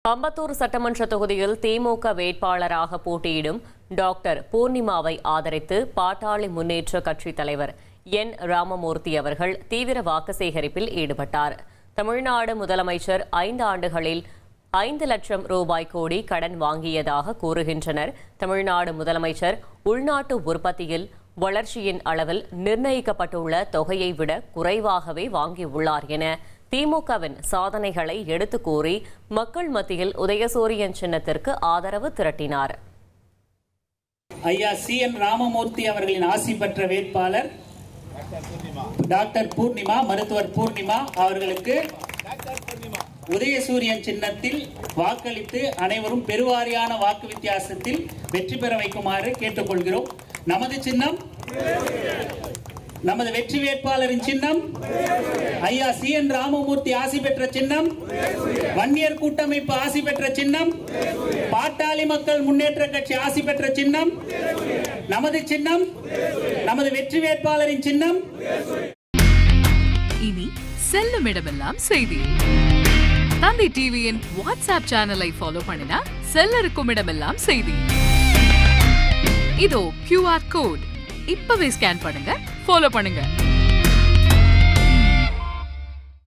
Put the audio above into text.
அம்பத்தூர் சட்டமன்ற தொகுதியில் திமுக வேட்பாளராக போட்டியிடும் டாக்டர் பூர்ணிமாவை ஆதரித்து பாட்டாளி முன்னேற்ற கட்சித் தலைவர் என் ராமமூர்த்தி அவர்கள் தீவிர வாக்கு சேகரிப்பில் ஈடுபட்டார். தமிழ்நாடு முதலமைச்சர் 5 ஆண்டுகளில் 5 லட்சம் ரூபாய் கோடி கடன் வாங்கியதாக கூறுகின்றனர். தமிழ்நாடு முதலமைச்சர் உள்நாட்டு உற்பத்தியில் வளர்ச்சியின் அளவில் நிர்ணயிக்கப்பட்டுள்ள தொகையை விட குறைவாகவே வாங்கியுள்ளார் என திமுகவின் சாதனைகளை எடுத்து கூறி மக்கள் மத்தியில் உதயசூரியன் சின்னத்திற்கு ஆதரவு திரட்டினார். ஐயா என் ராமமூர்த்தி அவர்களின் ஆசி பெற்ற வேட்பாளர் டாக்டர் பூர்ணிமா, மருத்துவர் பூர்ணிமா அவர்களுக்கு உதயசூரியன் சின்னத்தில் வாக்களித்து அனைவரும் பெருவாரியான வாக்கு வித்தியாசத்தில் வெற்றி பெற வைக்குமாறு கேட்டுக்கொள்கிறோம். நமது சின்னம், நமது வெற்றி வேட்பாளரின் சின்னம் ஐயா என் ராமமூர்த்தி ஆசி பெற்ற சின்னம், வன்னியர் கூட்டமைப்பு ஆசி பெற்ற சின்னம், பாட்டாளி மக்கள் முன்னேற்ற கட்சி ஆசி பெற்ற சின்னம், நமது சின்னம், நமது வெற்றி வேட்பாளரின் சின்னம். இனி செல்லும் இடமெல்லாம் செய்தி. தந்தி டிவியின் வாட்ஸ்அப் சேனலை ஃபாலோ பண்ணினா செல்ல இருக்கும் இடமெல்லாம் செய்தி. இதோ QR கோட் இப்பவே ஸ்கேன் பண்ணுங்க, ஃபாலோ பண்ணுங்க.